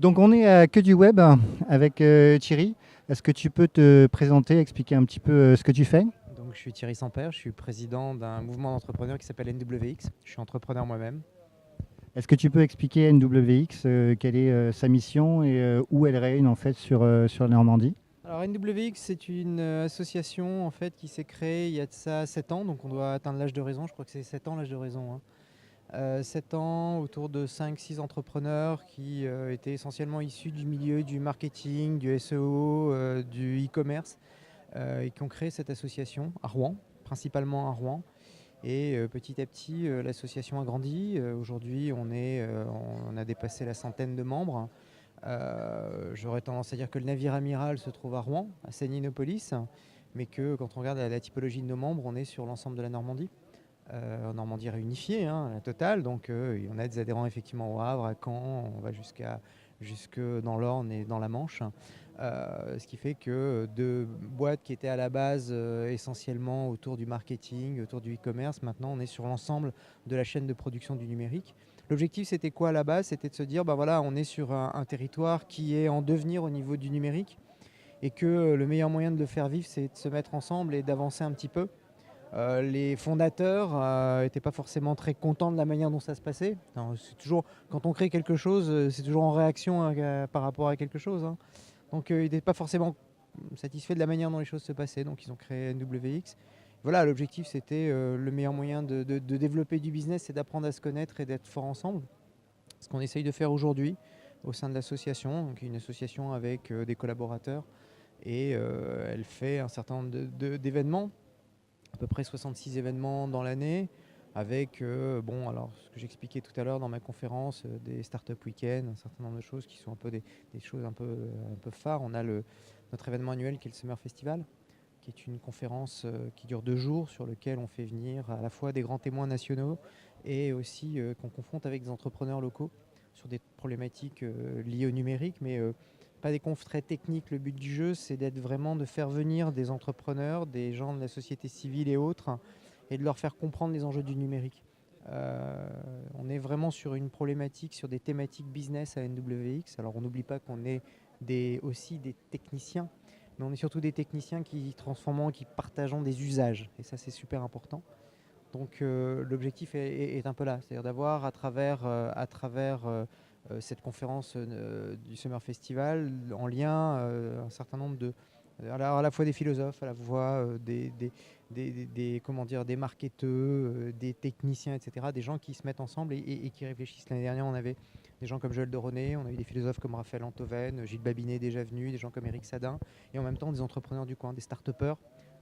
Donc on est à Que du Web avec Thierry. Est-ce que tu peux te présenter, expliquer un petit peu ce que tu fais? Donc, je suis Thierry Sampère, je suis président d'un mouvement d'entrepreneurs qui s'appelle NWX. Je suis entrepreneur moi-même. Est-ce que tu peux expliquer NWX, quelle est sa mission et où elle règne en fait sur la Normandie? Alors, NWX, c'est une association en fait qui s'est créée il y a de ça 7 ans, donc on doit atteindre l'âge de raison. Je crois que c'est 7 ans l'âge de raison, hein. 7 ans autour de 5-6 entrepreneurs qui étaient essentiellement issus du milieu du marketing, du SEO, du e-commerce et qui ont créé cette association à Rouen, principalement à Rouen. Et petit à petit, l'association a grandi. Aujourd'hui, on a dépassé la centaine de membres. J'aurais tendance à dire que le navire amiral se trouve à Rouen, à Séninopolis, mais que quand on regarde la typologie de nos membres, on est sur l'ensemble de la Normandie. En Normandie réunifiée, hein, la totale. Donc, on a des adhérents effectivement au Havre, à Caen, on va jusque dans l'Orne et dans la Manche. Ce qui fait que de boîtes qui étaient à la base essentiellement autour du marketing, autour du e-commerce, maintenant on est sur l'ensemble de la chaîne de production du numérique. L'objectif, c'était quoi à la base? C'était de se dire, bah voilà, on est sur un territoire qui est en devenir au niveau du numérique et que le meilleur moyen de le faire vivre, c'est de se mettre ensemble et d'avancer un petit peu. Les fondateurs n'étaient pas forcément très contents de la manière dont ça se passait. C'est toujours, quand on crée quelque chose, c'est toujours en réaction par rapport à quelque chose, hein. Donc ils n'étaient pas forcément satisfaits de la manière dont les choses se passaient. Donc ils ont créé NWX. Voilà, l'objectif c'était le meilleur moyen de développer du business, c'est d'apprendre à se connaître et d'être fort ensemble. Ce qu'on essaye de faire aujourd'hui au sein de l'association, donc une association avec des collaborateurs, et elle fait un certain nombre d'événements, à peu près 66 événements dans l'année, avec, bon, alors ce que j'expliquais tout à l'heure dans ma conférence, des startup week-ends, un certain nombre de choses qui sont un peu des choses un peu phares. On a notre événement annuel qui est le Summer Festival, qui est une conférence qui dure 2 jours, sur lequel on fait venir à la fois des grands témoins nationaux et aussi qu'on confronte avec des entrepreneurs locaux sur des problématiques liées au numérique, mais pas des confs très techniques. Le but du jeu, c'est d'être vraiment de faire venir des entrepreneurs, des gens de la société civile et autres, et de leur faire comprendre les enjeux du numérique. On est vraiment sur une problématique, sur des thématiques business à NWX. Alors on n'oublie pas qu'on est aussi des techniciens, mais on est surtout des techniciens qui transformons, qui partageons des usages. Et ça, c'est super important. Donc l'objectif est un peu là, c'est-à-dire d'avoir à travers cette conférence du Summer Festival en lien un certain nombre alors à la fois des philosophes, à la fois comment dire, des marketeurs, des techniciens, etc., des gens qui se mettent ensemble et qui réfléchissent. L'année dernière, on avait des gens comme Joël de René, on a eu des philosophes comme Raphaël Antoven, Gilles Babinet déjà venu, des gens comme Éric Sadin, et en même temps des entrepreneurs du coin, des start-upers,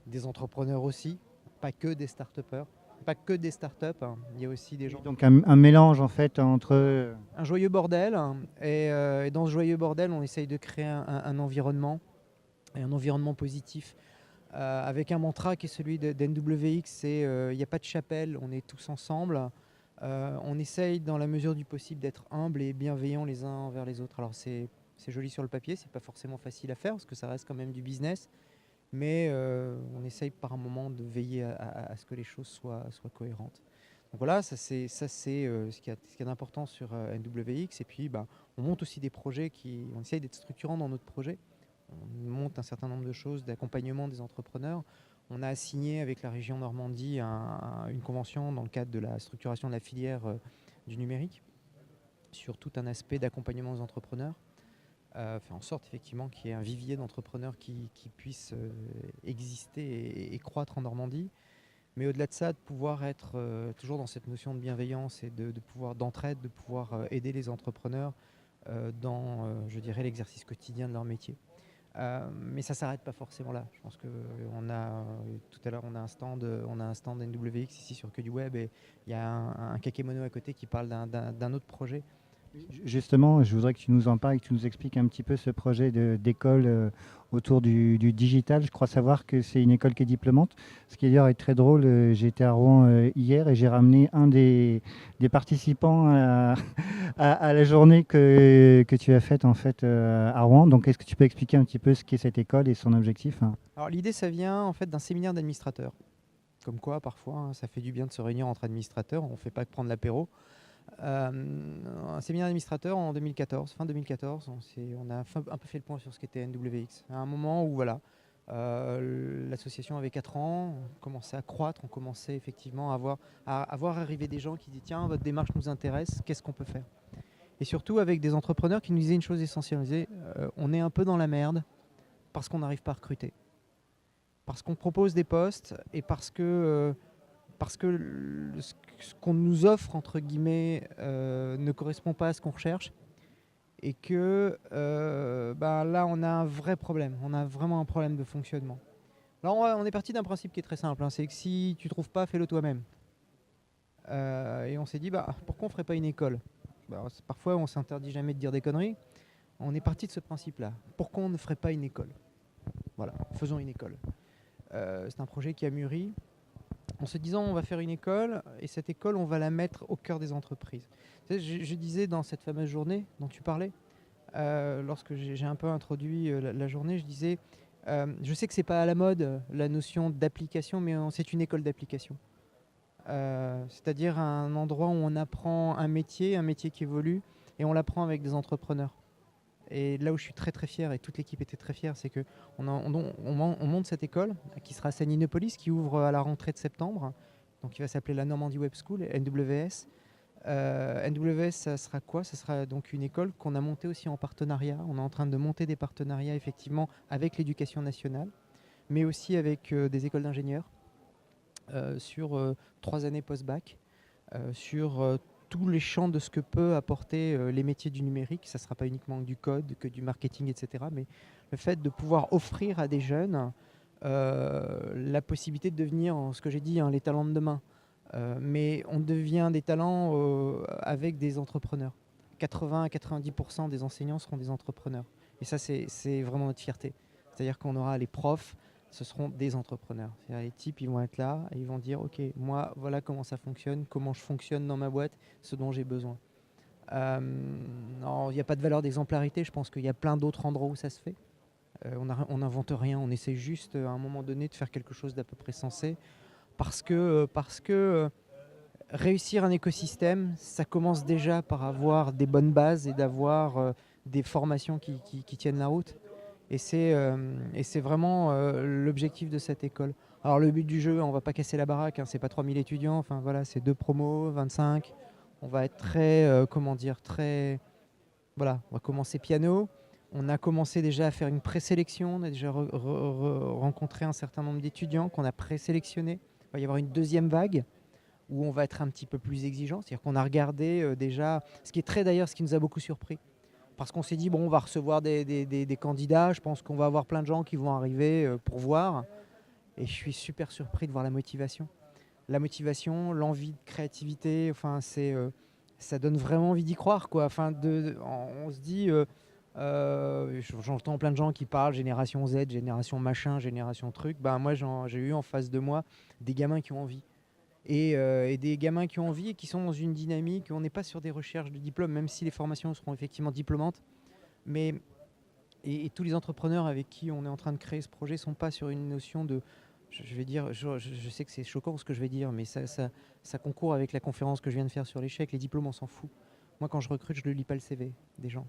des entrepreneurs aussi, pas que des start-upers, pas que des startups, hein. Il y a aussi des Oui, gens. donc un mélange en fait entre... Un joyeux bordel, hein. Et dans ce joyeux bordel, on essaye de créer un environnement, et un environnement positif, avec un mantra qui est celui d'NWX, c'est il n'y a pas de chapelle, on est tous ensemble. On essaye dans la mesure du possible d'être humbles et bienveillants les uns envers les autres. Alors c'est joli sur le papier, c'est pas forcément facile à faire parce que ça reste quand même du business, mais on essaye par un moment de veiller à ce que les choses soient cohérentes. Donc voilà, ça c'est ce qu'il y a d'important sur NWX. Et puis bah, on monte aussi des projets on essaye d'être structurant dans notre projet. On monte un certain nombre de choses d'accompagnement des entrepreneurs. On a signé avec la région Normandie une convention dans le cadre de la structuration de la filière du numérique sur tout un aspect d'accompagnement des entrepreneurs. Faire en sorte effectivement qu'il y ait un vivier d'entrepreneurs qui puisse exister et croître en Normandie. Mais au-delà de ça, de pouvoir être toujours dans cette notion de bienveillance et de pouvoir d'entraide, de pouvoir aider les entrepreneurs dans, je dirais, l'exercice quotidien de leur métier. Mais ça s'arrête pas forcément là. Je pense que tout à l'heure on a un stand NWX ici sur Que du Web, et il y a un kakémono à côté qui parle d'un autre projet. Justement, je voudrais que tu nous en parles, que tu nous expliques un petit peu ce projet d'école autour du digital. Je crois savoir que c'est une école qui est diplômante. Ce qui d'ailleurs est très drôle, j'ai été à Rouen hier et j'ai ramené un des participants à la journée que tu as faite en fait à Rouen. Donc, est-ce que tu peux expliquer un petit peu ce qu'est cette école et son objectif, hein? Alors l'idée, ça vient en fait d'un séminaire d'administrateurs. Comme quoi, parfois, hein, ça fait du bien de se réunir entre administrateurs. On ne fait pas que prendre l'apéro. un séminaire d'administrateur en 2014, fin 2014. On a un peu fait le point sur ce qu'était NWX. À un moment où voilà, l'association avait 4 ans, on commençait à croître, on commençait effectivement à voir arriver des gens qui disaient tiens, votre démarche nous intéresse, qu'est-ce qu'on peut faire? Et surtout avec des entrepreneurs qui nous disaient une chose essentielle, ils disaient on est un peu dans la merde parce qu'on n'arrive pas à recruter. Parce qu'on propose des postes et parce que ce qu'on nous offre, entre guillemets, ne correspond pas à ce qu'on recherche. Et que là, on a un vrai problème. On a vraiment un problème de fonctionnement. Là, on est parti d'un principe qui est très simple. C'est que si tu ne trouves pas, fais-le toi-même. Et on s'est dit, pourquoi on ne ferait pas une école? Parfois, on ne s'interdit jamais de dire des conneries. On est parti de ce principe-là. Pourquoi on ne ferait pas une école? Voilà, faisons une école. C'est un projet qui a mûri. En se disant on va faire une école et cette école on va la mettre au cœur des entreprises. Je disais dans cette fameuse journée dont tu parlais, lorsque j'ai un peu introduit la journée, je disais je sais que c'est pas à la mode la notion d'application, mais c'est une école d'application. C'est-à-dire un endroit où on apprend un métier qui évolue et on l'apprend avec des entrepreneurs. Et là où je suis très très fier, et toute l'équipe était très fière, c'est qu'on monte cette école qui sera à Saninopolis, qui ouvre à la rentrée de septembre. Donc il va s'appeler la Normandie Web School, NWS. NWS, ça sera quoi? Ça sera donc une école qu'on a montée aussi en partenariat. On est en train de monter des partenariats effectivement avec l'éducation nationale, mais aussi avec des écoles d'ingénieurs sur 3 années post-bac, sur tous les champs de ce que peut apporter les métiers du numérique. Ça ne sera pas uniquement du code, que du marketing, etc. Mais le fait de pouvoir offrir à des jeunes la possibilité de devenir, ce que j'ai dit, les talents de demain. Mais on devient des talents avec des entrepreneurs. 80 à 90% des enseignants seront des entrepreneurs. Et ça, c'est vraiment notre fierté. C'est-à-dire qu'on aura les profs, ce seront des entrepreneurs. C'est-à-dire les types, ils vont être là et ils vont dire ok, moi, voilà comment ça fonctionne, comment je fonctionne dans ma boîte, ce dont j'ai besoin. Il n'y a pas de valeur d'exemplarité, je pense qu'il y a plein d'autres endroits où ça se fait. On n'invente rien, on essaie juste à un moment donné de faire quelque chose d'à peu près sensé. Parce que réussir un écosystème, ça commence déjà par avoir des bonnes bases et d'avoir des formations qui tiennent la route. Et c'est vraiment l'objectif de cette école. Alors le but du jeu, on ne va pas casser la baraque, c'est pas 3000 étudiants, enfin voilà, c'est 2 promos, 25. On va être très, voilà, on va commencer piano. On a commencé déjà à faire une présélection, on a déjà rencontré un certain nombre d'étudiants qu'on a présélectionnés. Il va y avoir une deuxième vague où on va être un petit peu plus exigeant, c'est-à-dire qu'on a regardé déjà, ce qui est très d'ailleurs, ce qui nous a beaucoup surpris. Parce qu'on s'est dit, bon, on va recevoir des candidats, je pense qu'on va avoir plein de gens qui vont arriver pour voir. Et je suis super surpris de voir la motivation. La motivation, l'envie de créativité, enfin, ça donne vraiment envie d'y croire, quoi. Enfin, on se dit, j'entends plein de gens qui parlent génération Z, génération machin, génération truc. Moi, j'ai eu en face de moi des gamins qui ont envie. Et des gamins qui ont envie et qui sont dans une dynamique. On n'est pas sur des recherches de diplôme, même si les formations seront effectivement diplômantes. Mais et tous les entrepreneurs avec qui on est en train de créer ce projet ne sont pas sur une notion de... Je vais dire, je sais que c'est choquant ce que je vais dire, mais ça concourt avec la conférence que je viens de faire sur l'échec. Les diplômes, on s'en fout. Moi, quand je recrute, je ne lis pas le CV des gens.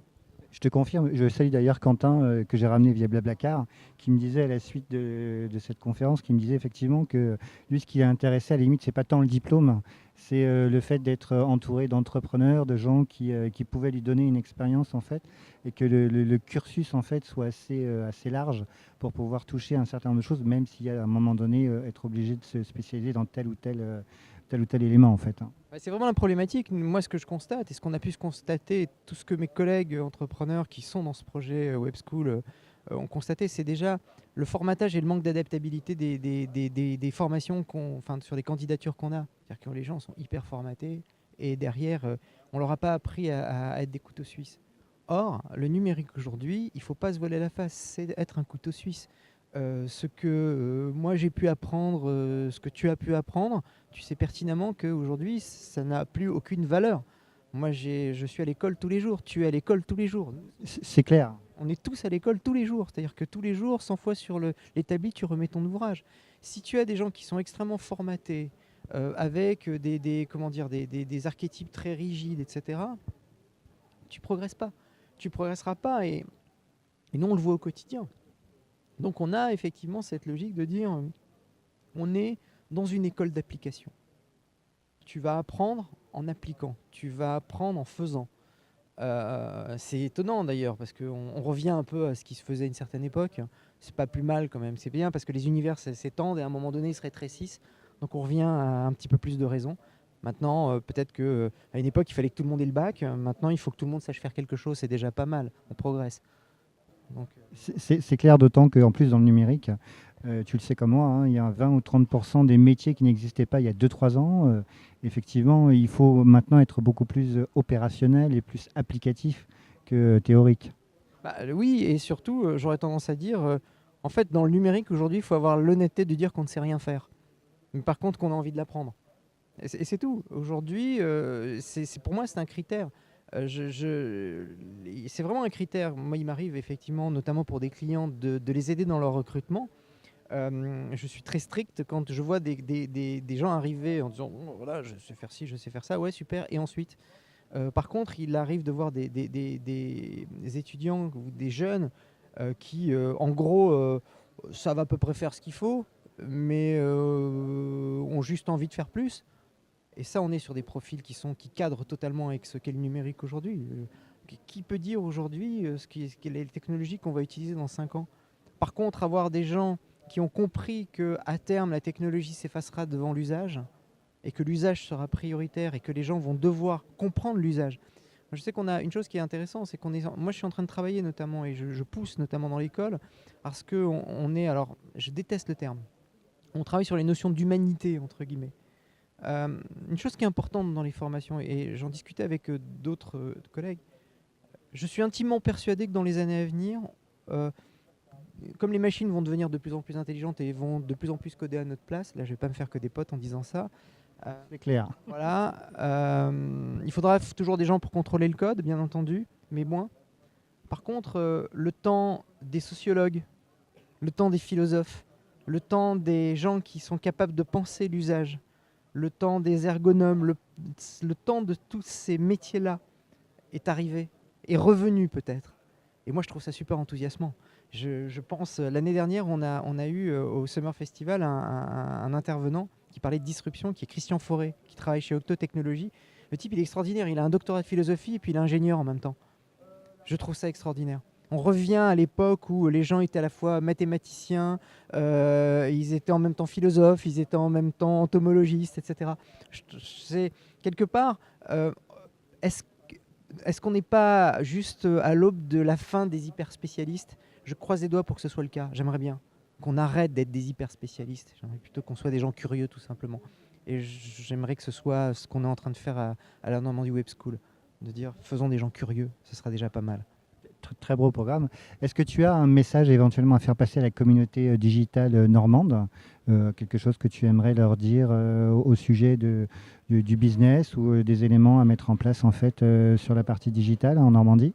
Je te confirme, je salue d'ailleurs Quentin, que j'ai ramené via Blablacar, qui me disait à la suite de cette conférence, qui me disait effectivement que lui, ce qui l'a intéressé à la limite, c'est pas tant le diplôme, c'est le fait d'être entouré d'entrepreneurs, de gens qui pouvaient lui donner une expérience en fait, et que le cursus en fait soit assez large pour pouvoir toucher un certain nombre de choses, même s'il y a à un moment donné être obligé de se spécialiser dans tel ou tel élément en fait. C'est vraiment la problématique. Moi, ce que je constate et ce qu'on a pu se constater, tout ce que mes collègues entrepreneurs qui sont dans ce projet Web School ont constaté, c'est déjà le formatage et le manque d'adaptabilité des formations sur des candidatures qu'on a. C'est-à-dire que les gens sont hyper formatés et derrière, on leur a pas appris à être des couteaux suisses. Or, le numérique aujourd'hui, il ne faut pas se voiler la face, c'est être un couteau suisse. Ce que moi j'ai pu apprendre, ce que tu as pu apprendre, tu sais pertinemment qu'aujourd'hui ça n'a plus aucune valeur. Moi je suis à l'école tous les jours, tu es à l'école tous les jours. C'est clair. On est tous à l'école tous les jours, c'est-à-dire que tous les jours, 100 fois sur l'établi, tu remets ton ouvrage. Si tu as des gens qui sont extrêmement formatés, avec des archétypes très rigides, etc., tu progresses pas. Tu progresseras pas et nous, on le voit au quotidien. Donc on a effectivement cette logique de dire on est dans une école d'application. Tu vas apprendre en appliquant, tu vas apprendre en faisant. C'est étonnant d'ailleurs parce qu'on revient un peu à ce qui se faisait à une certaine époque. C'est pas plus mal quand même, c'est bien parce que les univers s'étendent et à un moment donné ils se rétrécissent. Donc on revient à un petit peu plus de raison. Maintenant, peut-être qu'à une époque il fallait que tout le monde ait le bac. Maintenant il faut que tout le monde sache faire quelque chose, c'est déjà pas mal, on progresse. Donc, C'est clair, d'autant qu'en plus dans le numérique, tu le sais comme moi, hein, il y a 20 ou 30% des métiers qui n'existaient pas il y a 2-3 ans. Effectivement, il faut maintenant être beaucoup plus opérationnel et plus applicatif que théorique. bah, oui, et surtout, j'aurais tendance à dire, en fait, dans le numérique aujourd'hui, il faut avoir l'honnêteté de dire qu'on ne sait rien faire. Mais par contre, qu'on a envie de l'apprendre. Et c'est tout. Aujourd'hui, pour moi, c'est un critère. C'est vraiment un critère. Moi, il m'arrive effectivement, notamment pour des clients, de les aider dans leur recrutement. Je suis très strict quand je vois des gens arriver en disant oh, voilà, je sais faire ci, je sais faire ça. Ouais, super. Et ensuite, par contre, il arrive de voir des étudiants ou des jeunes qui, en gros, savent à peu près faire ce qu'il faut, mais ont juste envie de faire plus. Et ça, on est sur des profils qui cadrent totalement avec ce qu'est le numérique aujourd'hui. Qui peut dire aujourd'hui ce qu'est les technologies qu'on va utiliser dans 5 ans? Par contre, avoir des gens qui ont compris qu'à terme, la technologie s'effacera devant l'usage et que l'usage sera prioritaire et que les gens vont devoir comprendre l'usage. Je sais qu'on a une chose qui est intéressante, c'est moi je suis en train de travailler notamment et je pousse notamment dans l'école parce que on est, alors je déteste le terme, on travaille sur les notions d'humanité entre guillemets. Une chose qui est importante dans les formations, et j'en discutais avec d'autres collègues, je suis intimement persuadé que dans les années à venir, euh, comme les machines vont devenir de plus en plus intelligentes et vont de plus en plus coder à notre place, là je vais pas me faire que des potes en disant ça, C'est clair. voilà, il faudra toujours des gens pour contrôler le code, bien entendu, mais moins. Par contre, le temps des sociologues, le temps des philosophes, le temps des gens qui sont capables de penser l'usage, le temps des ergonomes, le temps de tous ces métiers-là est arrivé, est revenu peut-être. Et moi, je trouve ça super enthousiasmant. Je pense, l'année dernière, on a eu au Summer Festival un intervenant qui parlait de disruption, qui est Christian Fauré, qui travaille chez Octo Technologies. Le type, il est extraordinaire. Il a un doctorat de philosophie et puis il est ingénieur en même temps. Je trouve ça extraordinaire. On revient à l'époque où les gens étaient à la fois mathématiciens, ils étaient en même temps philosophes, ils étaient en même temps entomologistes, etc. C'est quelque part, euh, est-ce est-ce qu'on n'est pas juste à l'aube de la fin des hyper spécialistes? Je croise les doigts pour que ce soit le cas. J'aimerais bien qu'on arrête d'être des hyper spécialistes. J'aimerais plutôt qu'on soit des gens curieux, tout simplement. Et j'aimerais que ce soit ce qu'on est en train de faire à la Normandie Web School, de dire faisons des gens curieux, ce sera déjà pas mal. Très beau programme. Est-ce que tu as un message éventuellement à faire passer à la communauté digitale normande? Quelque chose que tu aimerais leur dire au sujet du business ou des éléments à mettre en place en fait sur la partie digitale en Normandie?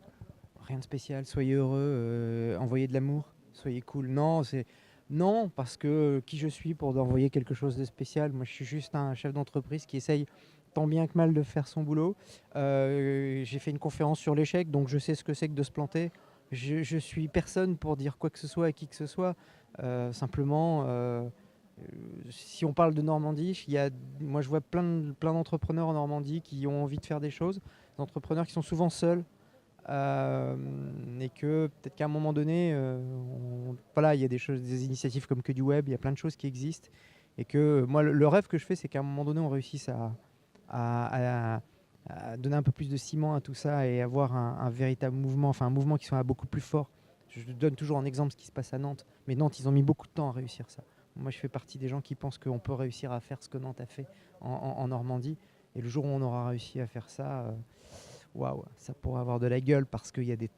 Rien de spécial, soyez heureux, envoyez de l'amour, soyez cool. Non, non, parce que qui je suis pour envoyer quelque chose de spécial? Moi, je suis juste un chef d'entreprise qui essaye tant bien que mal de faire son boulot. J'ai fait une conférence sur l'échec, donc je sais ce que c'est que de se planter. Je suis personne pour dire quoi que ce soit à qui que ce soit. Simplement, si on parle de Normandie, moi je vois plein d'entrepreneurs en Normandie qui ont envie de faire des choses, des entrepreneurs qui sont souvent seuls, et que peut-être qu'à un moment donné, voilà, il y a des choses, des initiatives comme Que du Web, il y a plein de choses qui existent, et que moi, le rêve que je fais, c'est qu'à un moment donné, on réussisse à- à donner un peu plus de ciment à tout ça et avoir un véritable mouvement, enfin un mouvement qui soit beaucoup plus fort. Je donne toujours en exemple ce qui se passe à Nantes, mais Nantes, ils ont mis beaucoup de temps à réussir ça. Moi, je fais partie des gens qui pensent qu'on peut réussir à faire ce que Nantes a fait en Normandie, et le jour où on aura réussi à faire ça, waouh, ça pourrait avoir de la gueule parce qu'il y a des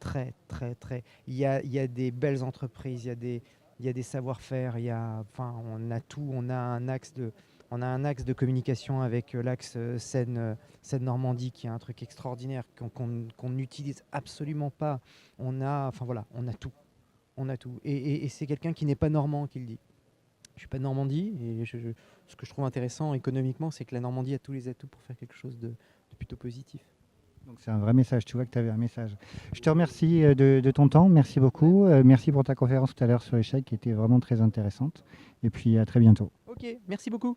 il y a des belles entreprises, il y a des savoir-faire, enfin, on a tout, on a un axe de communication avec l'axe Seine-Normandie qui est un truc extraordinaire qu'on n'utilise absolument pas. Enfin voilà, on a tout, et c'est quelqu'un qui n'est pas normand qui le dit. Je suis pas de Normandie et ce que je trouve intéressant économiquement, c'est que la Normandie a tous les atouts pour faire quelque chose de plutôt positif. Donc c'est un vrai message, tu vois que tu avais un message. Je te remercie de ton temps, merci beaucoup. Merci pour ta conférence tout à l'heure sur l'échec qui était vraiment très intéressante. Et puis à très bientôt. Ok, merci beaucoup.